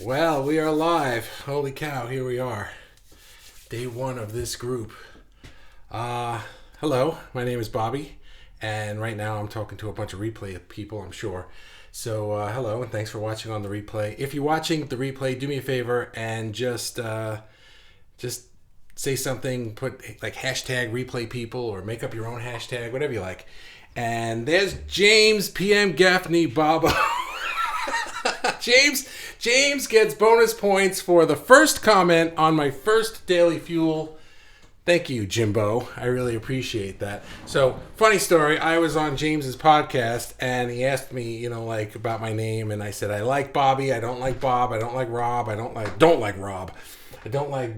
Well, we are live. Holy cow, here we are. Day one of this group. Hello, my name is Bobby, and right now I'm talking to a bunch of replay people, I'm sure. So, hello, and thanks for watching on the replay. If you're watching the replay, do me a favor and just say something, put like hashtag replay people, or make up your own hashtag, whatever you like. And there's James PM Gaffney Bobo. James gets bonus points for the first comment on my first Daily Fuel. Thank you, Jimbo. I really appreciate that. So, funny story, I was on James's podcast and he asked me, about my name, and I said I like Bobby, I don't like Bob, I don't like Rob, I don't like Rob. I don't like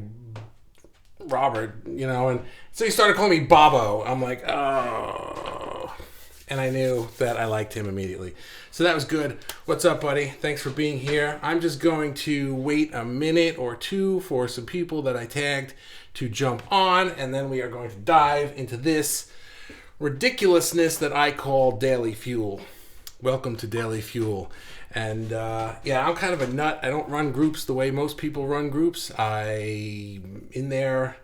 Robert, and so he started calling me Bobo. I'm like, oh. And I knew that I liked him immediately. So that was good. What's up, buddy? Thanks for being here. I'm just going to wait a minute or two for some people that I tagged to jump on, and then we are going to dive into this ridiculousness that I call Daily Fuel. Welcome to Daily Fuel. And I'm kind of a nut. I don't run groups the way most people run groups. I'm in there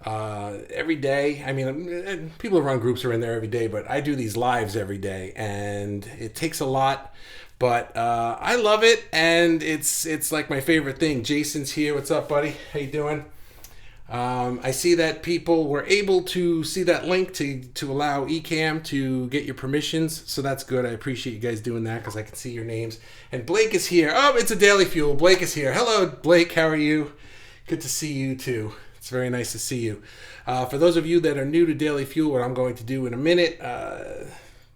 every day. I mean, people who run groups are in there every day, but I do these lives every day, and it takes a lot, but I love it, and it's like my favorite thing. Jason's here. What's up, buddy? How you doing? I see that people were able to see that link to allow Ecamm to get your permissions, so that's good. I appreciate you guys doing that because I can see your names. And Blake is here. Oh, it's a Daily Fuel. Blake is here. Hello, Blake. How are you? Good to see you too. It's very nice to see you. For those of you that are new to Daily Fuel, what I'm going to do in a minute,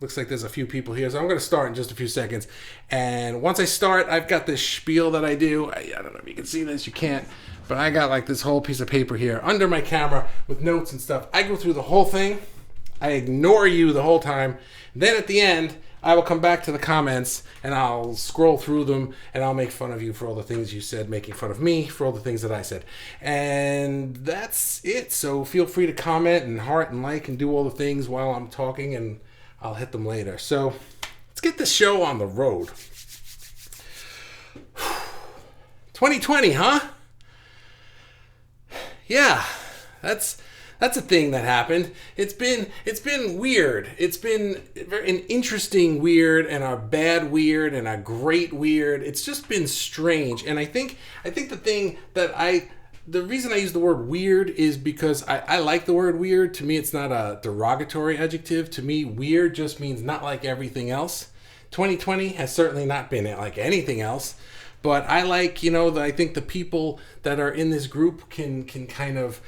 looks like there's a few people here, so I'm going to start in just a few seconds. And once I start, I've got this spiel that I do. I don't know if you can see this. You can't. But I got like this whole piece of paper here under my camera with notes and stuff. I go through the whole thing. I ignore you the whole time. Then at the end, I will come back to the comments and I'll scroll through them and I'll make fun of you for all the things you said, making fun of me for all the things that I said. And that's it. So feel free to comment and heart and like and do all the things while I'm talking, and I'll hit them later. So let's get this show on the road. 2020, huh? Yeah, that's a thing that happened. It's been weird. It's been an interesting weird and a bad weird and a great weird. It's just been strange. And I think the reason I use the word weird is because I like the word weird. To me, it's not a derogatory adjective. To me, weird just means not like everything else. 2020 has certainly not been like anything else. But I like, I think the people that are in this group can kind of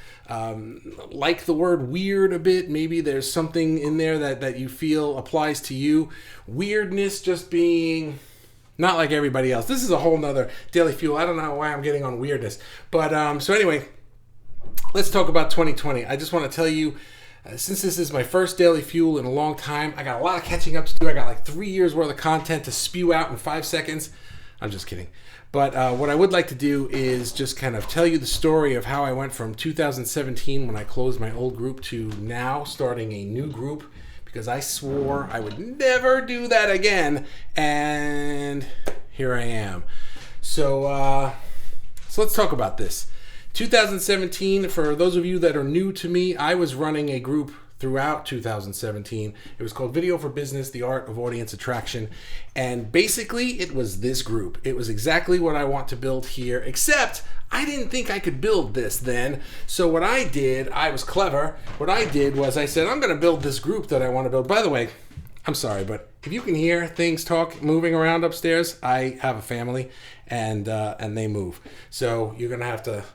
like the word weird a bit. Maybe there's something in there that you feel applies to you. Weirdness just being not like everybody else. This is a whole nother Daily Fuel. I don't know why I'm getting on weirdness. But so anyway, let's talk about 2020. I just want to tell you, since this is my first Daily Fuel in a long time, I got a lot of catching up to do. I got like 3 years worth of content to spew out in 5 seconds. I'm just kidding. But what I would like to do is just kind of tell you the story of how I went from 2017 when I closed my old group to now starting a new group, because I swore I would never do that again. And here I am. So let's talk about this. 2017, for those of you that are new to me, I was running a group throughout 2017. It was called Video for Business, The Art of Audience Attraction. And basically, it was this group. It was exactly what I want to build here, except I didn't think I could build this then. So what I did, I was clever. What I did was I said, I'm going to build this group that I want to build. By the way, I'm sorry, but if you can hear things moving around upstairs, I have a family, and they move. So you're going to have to,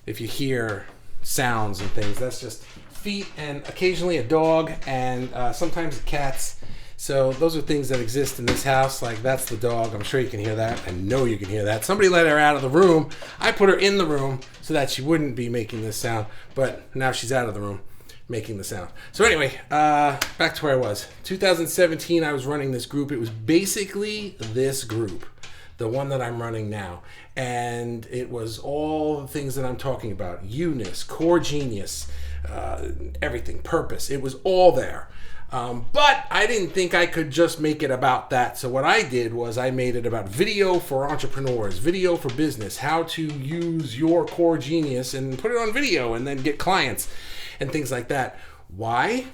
if you hear sounds and things, that's just feet and occasionally a dog and sometimes cats. So those are things that exist in this house. Like, that's the dog. I'm sure you can hear that. I know you can hear that. Somebody let her out of the room. I put her in the room so that she wouldn't be making this sound, but now she's out of the room making the sound. So anyway, back to where I was. 2017, I was running this group. It was basically this group, the one that I'm running now. And it was all the things that I'm talking about. Eunice, Core Genius, everything, purpose. It was all there. But I didn't think I could just make it about that. So what I did was I made it about video for entrepreneurs, video for business, how to use your core genius and put it on video and then get clients and things like that. Why?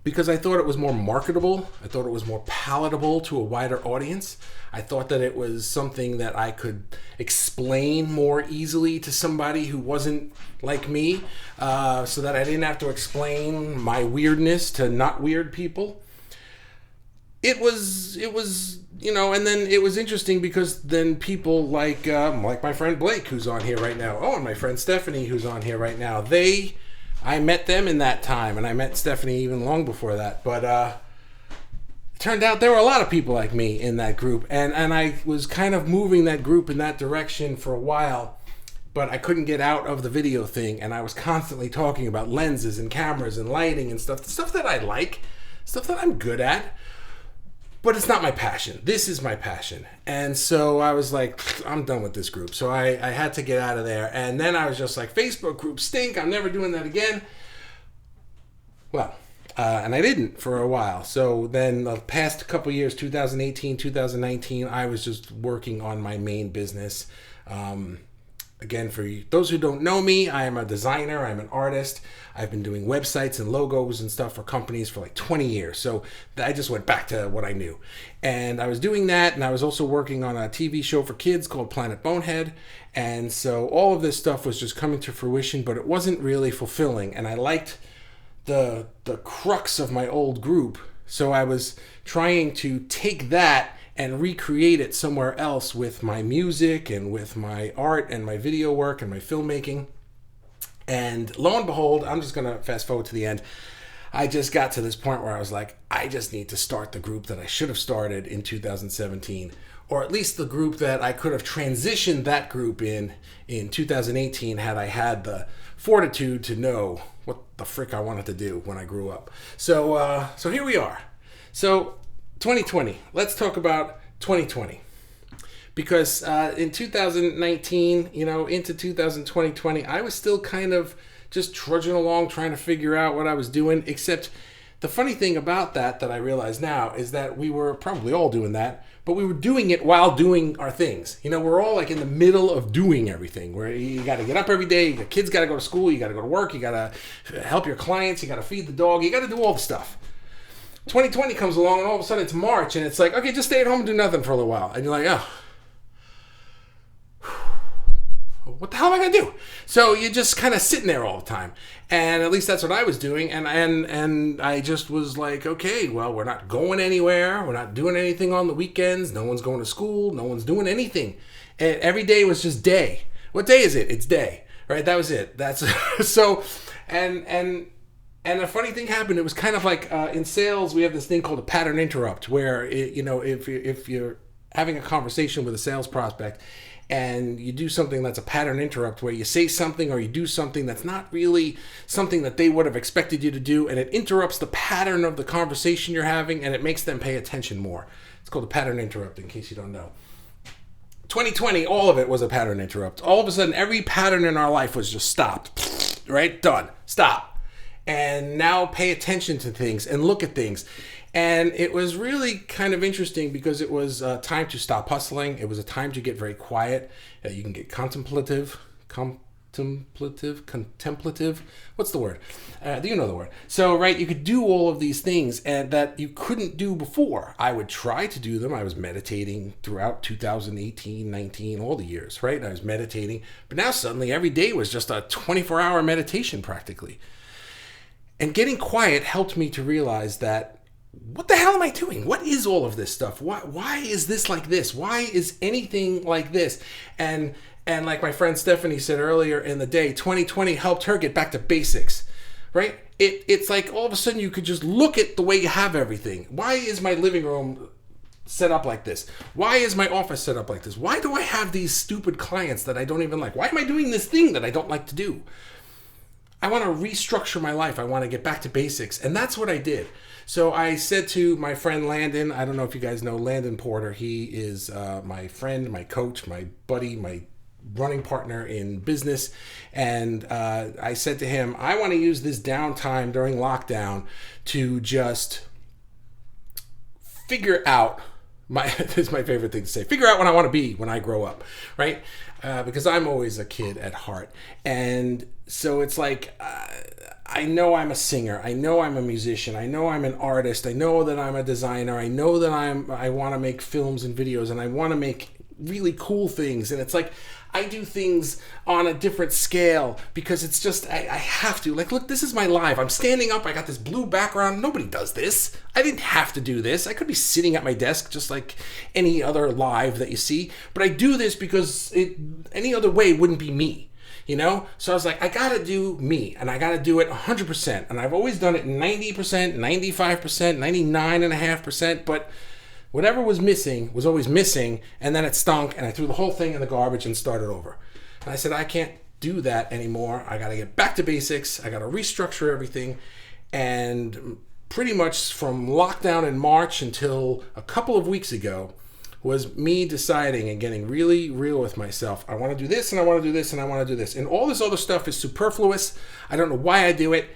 Because I thought it was more marketable. I thought it was more palatable to a wider audience. I thought that it was something that I could explain more easily to somebody who wasn't like me, so that I didn't have to explain my weirdness to not weird people. It was, and then it was interesting because then people like my friend Blake, who's on here right now, and my friend Stephanie, who's on here right now, I met them in that time, and I met Stephanie even long before that. But it turned out there were a lot of people like me in that group, and I was kind of moving that group in that direction for a while, but I couldn't get out of the video thing, and I was constantly talking about lenses and cameras and lighting and stuff that I like, stuff that I'm good at. But it's not my passion. This is my passion. And so I was like, I'm done with this group. So I had to get out of there. And then I was just like, Facebook groups stink. I'm never doing that again. Well, and I didn't for a while. So then the past couple years, 2018, 2019, I was just working on my main business. Again, for those who don't know me, I am a designer. I'm an artist. I've been doing websites and logos and stuff for companies for like 20 years. So I just went back to what I knew. And I was doing that, and I was also working on a TV show for kids called Planet Bonehead. And so all of this stuff was just coming to fruition, but it wasn't really fulfilling. And I liked the crux of my old group. So I was trying to take that and recreate it somewhere else with my music and with my art and my video work and my filmmaking. And lo and behold, I'm just going to fast forward to the end. I just got to this point where I was like, I just need to start the group that I should have started in 2017, or at least the group that I could have transitioned that group in 2018 had I had the fortitude to know what the frick I wanted to do when I grew up. So here we are. So 2020. Let's talk about 2020. Because in 2019, into 2020, I was still kind of just trudging along trying to figure out what I was doing. Except the funny thing about that I realize now is that we were probably all doing that, but we were doing it while doing our things. We're all like in the middle of doing everything, where you got to get up every day, your kids got to go to school, you got to go to work, you got to help your clients, you got to feed the dog, you got to do all the stuff. 2020 comes along, and all of a sudden it's March, and it's like, okay, just stay at home and do nothing for a little while. And you're like, oh, what the hell am I going to do? So you're just kind of sitting there all the time. And at least that's what I was doing. And I just was like, okay, well, we're not going anywhere. We're not doing anything on the weekends. No one's going to school. No one's doing anything. And every day was just day. What day is it? It's day, right? That was it. That's so, and a funny thing happened. It was kind of like in sales, we have this thing called a pattern interrupt, where if you're having a conversation with a sales prospect and you do something that's a pattern interrupt, where you say something or you do something that's not really something that they would have expected you to do, and it interrupts the pattern of the conversation you're having, and it makes them pay attention more. It's called a pattern interrupt, in case you don't know. 2020, all of it was a pattern interrupt. All of a sudden, every pattern in our life was just stopped, right? Done. Stop. And now pay attention to things and look at things. And it was really kind of interesting because it was a time to stop hustling. It was a time to get very quiet. You can get contemplative. What's the word? You know the word. So, right, you could do all of these things and that you couldn't do before. I would try to do them. I was meditating throughout 2018, 19, all the years, right? I was meditating. But now suddenly every day was just a 24-hour meditation practically. And getting quiet helped me to realize that, what the hell am I doing? What is all of this stuff? Why is this like this? Why is anything like this? And like my friend Stephanie said earlier in the day, 2020 helped her get back to basics, right? It's like all of a sudden you could just look at the way you have everything. Why is my living room set up like this? Why is my office set up like this? Why do I have these stupid clients that I don't even like? Why am I doing this thing that I don't like to do? I want to restructure my life. I want to get back to basics. And that's what I did. So I said to my friend Landon, I don't know if you guys know Landon Porter. He is my friend, my coach, my buddy, my running partner in business. And I said to him, I want to use this downtime during lockdown to just figure out this is my favorite thing to say. Figure out what I want to be when I grow up, right? Because I'm always a kid at heart. And so it's like, I know I'm a singer. I know I'm a musician. I know I'm an artist. I know that I'm a designer. I know that I want to make films and videos, and I want to make really cool things. And it's like, I do things on a different scale because it's just, I have to. Like, look, this is my live. I'm standing up. I got this blue background. Nobody does this. I didn't have to do this. I could be sitting at my desk just like any other live that you see. But I do this because any other way wouldn't be me, you know? So I was like, I got to do me, and I got to do it 100%. And I've always done it 90%, 95%, 99.5%. But whatever was missing was always missing, and then it stunk, and I threw the whole thing in the garbage and started over. And I said, I can't do that anymore. I got to get back to basics. I got to restructure everything. And pretty much from lockdown in March until a couple of weeks ago was me deciding and getting really real with myself. I want to do this, and I want to do this, and I want to do this. And all this other stuff is superfluous. I don't know why I do it.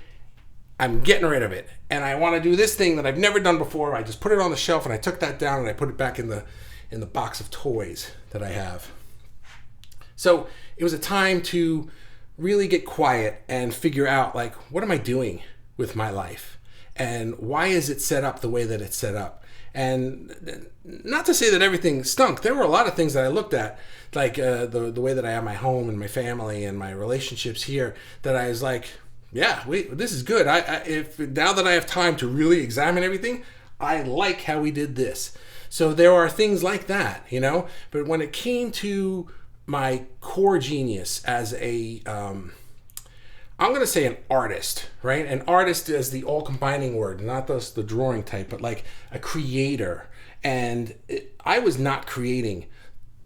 I'm getting rid of it. And I want to do this thing that I've never done before. I just put it on the shelf, and I took that down, and I put it back in the box of toys that I have. So it was a time to really get quiet and figure out, like, what am I doing with my life? And why is it set up the way that it's set up? And not to say that everything stunk. There were a lot of things that I looked at, like the way that I have my home and my family and my relationships here, that I was like, yeah, this is good. If now that I have time to really examine everything, I like how we did this. So there are things like that, you know. But when it came to my core genius as I'm going to say an artist, right? An artist is the all-combining word, not just the drawing type, but like a creator. And I was not creating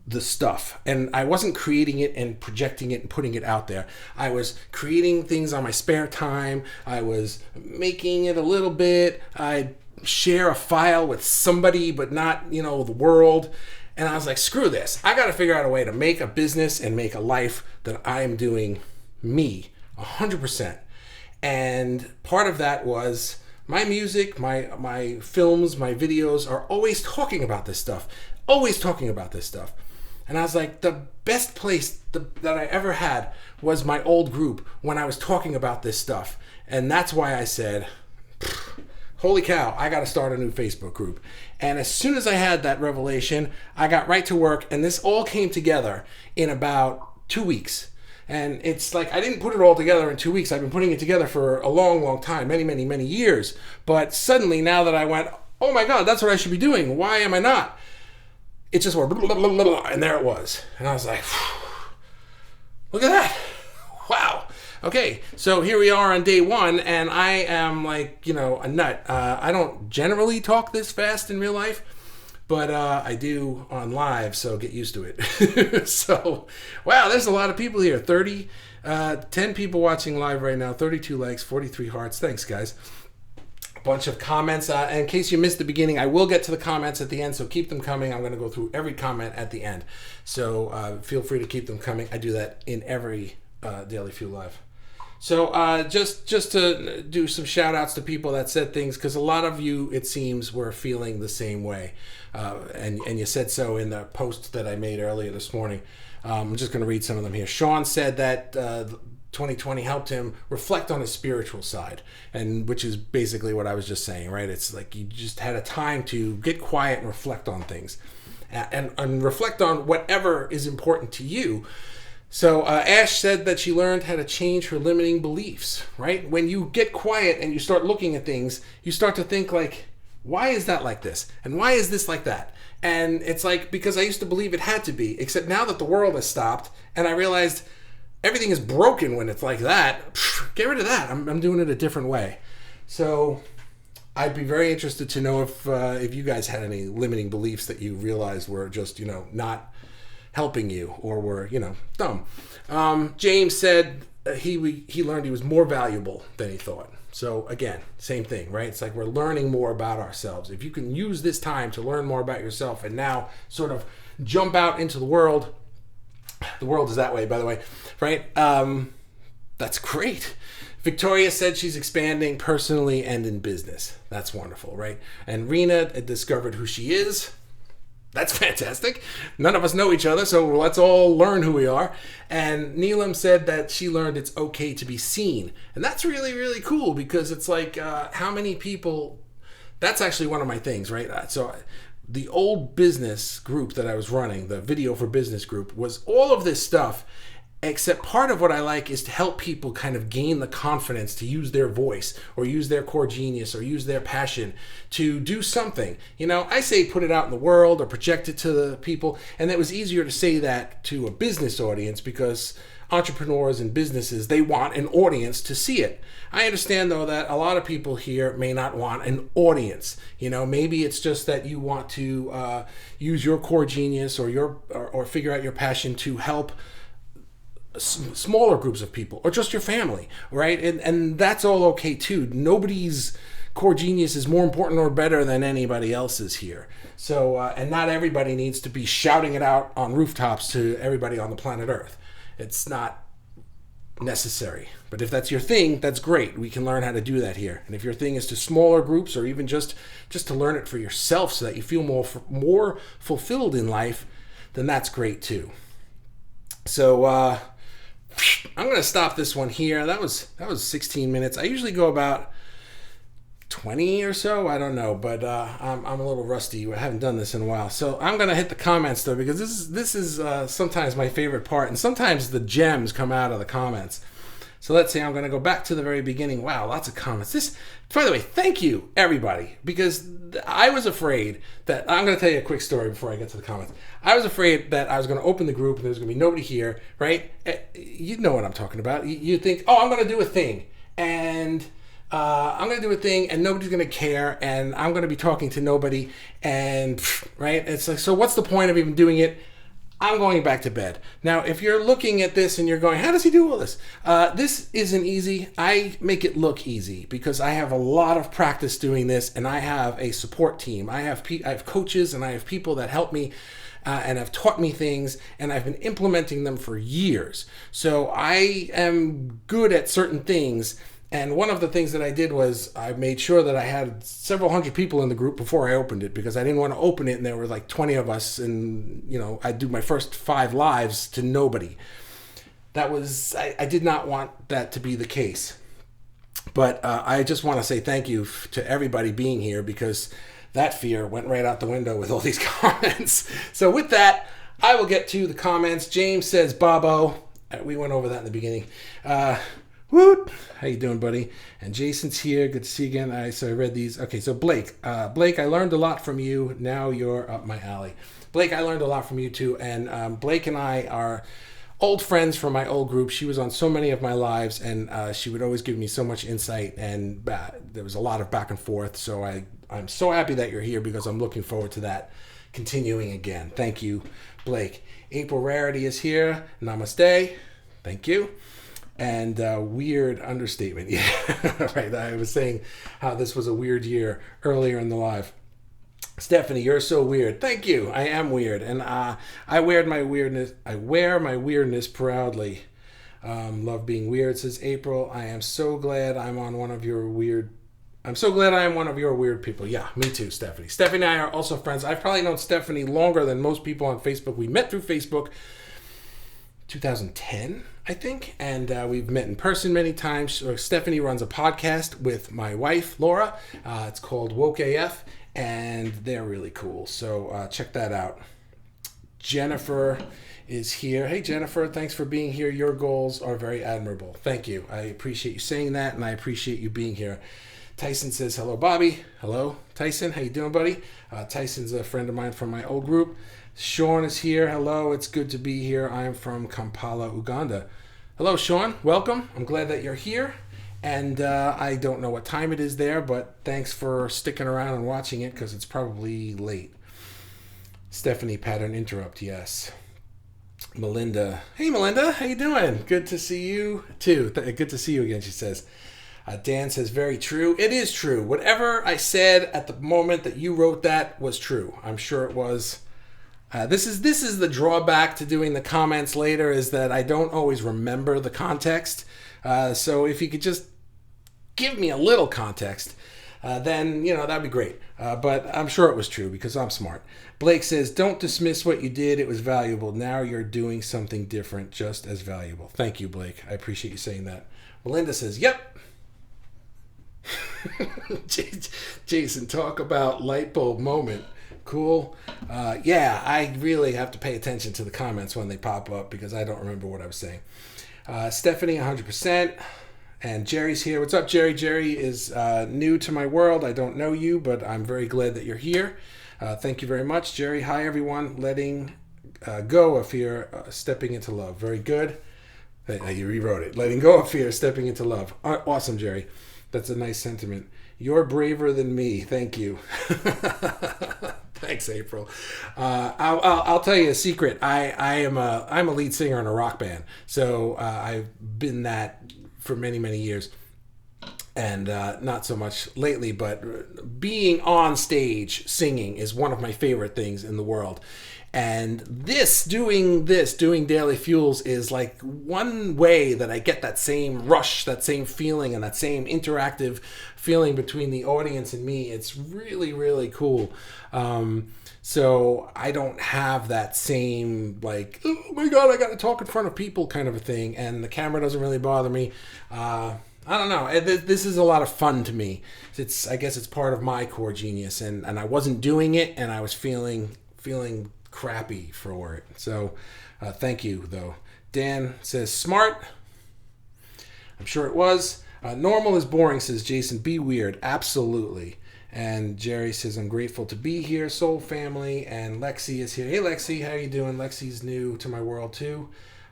the stuff, and I wasn't creating it and projecting it and putting it out there. I was creating things on my spare time. I was making it a little bit. I'd share a file with somebody, but not, the world. And I was like, screw this. I got to figure out a way to make a business and make a life that I am doing me 100%. And part of that was my music, my films, my videos are always talking about this stuff. And I was like, the best place that I ever had was my old group when I was talking about this stuff. And that's why I said, holy cow, I got to start a new Facebook group. And as soon as I had that revelation, I got right to work. And this all came together in about 2 weeks. And it's like, I didn't put it all together in 2 weeks. I've been putting it together for a long, long time, many, many, many years. But suddenly, now that I went, oh my God, that's what I should be doing. Why am I not? It just went, blah, blah, blah, blah, and there it was. And I was like, look at that. Wow. Okay, so here we are on day one, and I am like, a nut. I don't generally talk this fast in real life, but I do on live, so get used to it. So, wow, there's a lot of people here. 10 people watching live right now, 32 likes, 43 hearts. Thanks, guys. Bunch of comments. And in case you missed the beginning, I will get to the comments at the end, so keep them coming. I'm going to go through every comment at the end. So feel free to keep them coming. I do that in every Daily Fuel Live. So just to do some shout outs to people that said things, because a lot of you, it seems, were feeling the same way. And you said so in the post that I made earlier this morning. I'm just going to read some of them here. Sean said that 2020 helped him reflect on his spiritual side, and which is basically what I was just saying, right? It's like you just had a time to get quiet and reflect on things, and reflect on whatever is important to you. So Ash said that she learned how to change her limiting beliefs, right? When you get quiet and you start looking at things, you start to think like, why is that like this? And why is this like that? And it's like, because I used to believe it had to be, except now that the world has stopped and I realized everything is broken when it's like that, get rid of that. I'm doing it a different way. So I'd be very interested to know if you guys had any limiting beliefs that you realized were just, not helping you or were, dumb. James said he learned he was more valuable than he thought. So again, same thing, right? It's like we're learning more about ourselves. If you can use this time to learn more about yourself and now sort of jump out into the world The world is that way, by the way, right? That's great. Victoria said she's expanding personally and in business. That's wonderful, right? And Rena discovered who she is. That's fantastic. None of us know each other, so let's all learn who we are. And Neelam said that she learned it's okay to be seen. And that's really, really cool because it's like how many people... That's actually one of my things, right? So the old business group that I was running, the Video for Business group, was all of this stuff. Except part of what I like is to help people kind of gain the confidence to use their voice or use their core genius or use their passion to do something. You know, I say put it out in the world or project it to the people. And it was easier to say that to a business audience because entrepreneurs and businesses, they want an audience to see it. I understand though that a lot of people here may not want an audience. You know, maybe it's just that you want to use your core genius or figure out your passion to help smaller groups of people or just your family, right? And that's all okay too. Nobody's core genius is more important or better than anybody else's here. So and not everybody needs to be shouting it out on rooftops to everybody on the planet Earth. It's not necessary. But if that's your thing, that's great. We can learn how to do that here. And if your thing is to smaller groups or even just to learn it for yourself so that you feel more fulfilled in life, then that's great too. So I'm going to stop this one here. That was 16 minutes. I usually go about 20 or so. I don't know, but I'm a little rusty. I haven't done this in a while. So I'm going to hit the comments though, because this is sometimes my favorite part, and sometimes the gems come out of the comments. So let's see, I'm going to go back to the very beginning. Wow, lots of comments. By the way, thank you, everybody, because I was afraid that... I'm going to tell you a quick story before I get to the comments. I was afraid that I was going to open the group and there was going to be nobody here, right? You know what I'm talking about. You think, oh, I'm going to do a thing, and nobody's going to care, and I'm going to be talking to nobody, and, right? It's like, so what's the point of even doing it? I'm going back to bed. Now, if you're looking at this and you're going, how does he do all this? This isn't easy. I make it look easy because I have a lot of practice doing this, and I have a support team. I have coaches, and I have people that help me and have taught me things, and I've been implementing them for years. So I am good at certain things. And one of the things that I did was I made sure that I had several hundred people in the group before I opened it, because I didn't want to open it and there were like 20 of us, and you know, I'd do my first 5 lives to nobody. I did not want that to be the case. But I just want to say thank you to everybody being here, because that fear went right out the window with all these comments. So with that, I will get to the comments. James says, Bobo. We went over that in the beginning. Woot! How you doing, buddy? And Jason's here. Good to see you again. So I read these. Okay, so Blake. Blake, I learned a lot from you. Now you're up my alley. Blake, I learned a lot from you too. And Blake and I are old friends from my old group. She was on so many of my lives, and she would always give me so much insight. And there was a lot of back and forth. So I'm so happy that you're here, because I'm looking forward to that continuing again. Thank you, Blake. April Rarity is here. Namaste. Thank you. And weird understatement. Yeah, right. I was saying how this was a weird year earlier in the live. Stephanie, you're so weird. Thank you. I am weird, and I wear my weirdness. I wear my weirdness proudly. Love being weird, says April. I am so glad I'm one of your weird people. Yeah, me too, Stephanie. Stephanie and I are also friends. I've probably known Stephanie longer than most people on Facebook. We met through Facebook 2010, I think, and we've met in person many times. Stephanie runs a podcast with my wife, Laura. It's called Woke AF, and they're really cool. So check that out. Jennifer is here. Hey, Jennifer, thanks for being here. Your goals are very admirable. Thank you. I appreciate you saying that, and I appreciate you being here. Tyson says, hello, Bobby. Hello, Tyson. How you doing, buddy? Tyson's a friend of mine from my old group. Sean is here. Hello, it's good to be here. I'm from Kampala, Uganda. Hello, Sean. Welcome. I'm glad that you're here. And I don't know what time it is there, but thanks for sticking around and watching it, because it's probably late. Stephanie, pattern interrupt, yes. Melinda. Hey, Melinda. How you doing? Good to see you, too. Good to see you again, she says. Dan says, very true. It is true. Whatever I said at the moment that you wrote that was true. I'm sure it was. This is the drawback to doing the comments later, is that I don't always remember the context. So if you could just give me a little context, then that'd be great. But I'm sure it was true because I'm smart. Blake says, "Don't dismiss what you did. It was valuable. Now you're doing something different, just as valuable." Thank you, Blake. I appreciate you saying that. Melinda says, "Yep." Jason, talk about light bulb moment. Cool. Yeah, I really have to pay attention to the comments when they pop up because I don't remember what I was saying. Stephanie, 100%. And Jerry's here. What's up, Jerry? Jerry is new to my world. I don't know you, but I'm very glad that you're here. Thank you very much, Jerry. Hi, everyone. Letting go of fear, stepping into love. Very good. You rewrote it. Letting go of fear, stepping into love. Awesome, Jerry. That's a nice sentiment. You're braver than me. Thank you. Thanks, April. I'll tell you a secret. I'm a lead singer in a rock band, so I've been that for many, many years, and not so much lately. But being on stage singing is one of my favorite things in the world. And doing Daily Fuels is like one way that I get that same rush, that same feeling, and that same interactive feeling between the audience and me. It's really, really cool. So I don't have that same, like, oh my God, I got to talk in front of people kind of a thing. And the camera doesn't really bother me. I don't know. This is a lot of fun to me. I guess it's part of my core genius. And I wasn't doing it, and I was feeling crappy for it. So thank you, though. Dan says, smart. I'm sure it was. Normal is boring, says Jason. Be weird. Absolutely. And Jerry says, I'm grateful to be here. Soul family. And Lexi is here. Hey, Lexi. How you doing? Lexi's new to my world, too.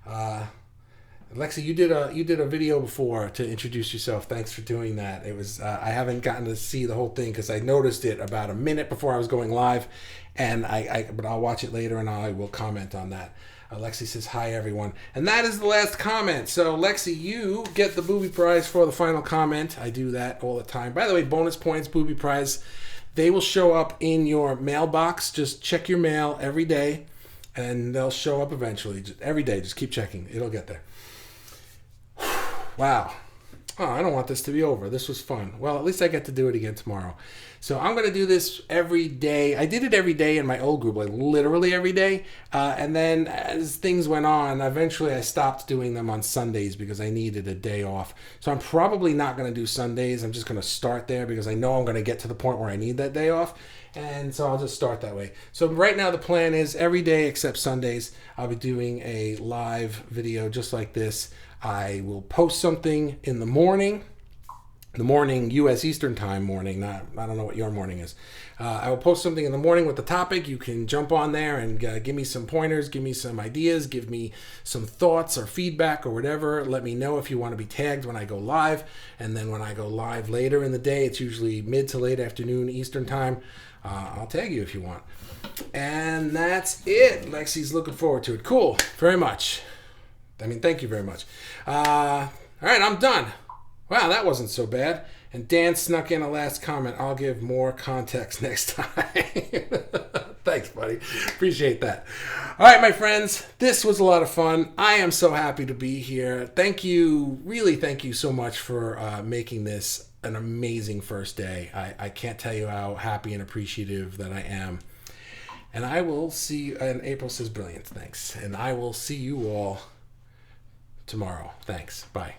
Lexi, you did a video before to introduce yourself. Thanks for doing that. It was I haven't gotten to see the whole thing because I noticed it about a minute before I was going live, and but I'll watch it later and I will comment on that. Lexi says, hi, everyone. And that is the last comment. So, Lexi, you get the Booby Prize for the final comment. I do that all the time. By the way, bonus points, Booby Prize, they will show up in your mailbox. Just check your mail every day, and they'll show up eventually. Every day, just keep checking. It'll get there. Wow. Oh, I don't want this to be over. This was fun. Well, at least I get to do it again tomorrow. So I'm going to do this every day. I did it every day in my old group, like literally every day. And then as things went on, eventually I stopped doing them on Sundays because I needed a day off. So I'm probably not going to do Sundays. I'm just going to start there because I know I'm going to get to the point where I need that day off. And so I'll just start that way. So right now the plan is every day except Sundays, I'll be doing a live video just like this. I will post something in the morning U.S. Eastern Time morning. I don't know what your morning is. I will post something in the morning with the topic. You can jump on there and give me some pointers, give me some ideas, give me some thoughts or feedback or whatever. Let me know if you want to be tagged when I go live. And then when I go live later in the day, it's usually mid to late afternoon Eastern Time, I'll tag you if you want. And that's it. Lexi's looking forward to it. Cool. Very much. Thank you very much. All right, I'm done. Wow, that wasn't so bad. And Dan snuck in a last comment. I'll give more context next time. Thanks, buddy. Appreciate that. All right, my friends, this was a lot of fun. I am so happy to be here. Thank you, really thank you so much for making this an amazing first day. I can't tell you how happy and appreciative that I am. And I will see you, and April says brilliant, thanks. And I will see you all tomorrow. Thanks. Bye.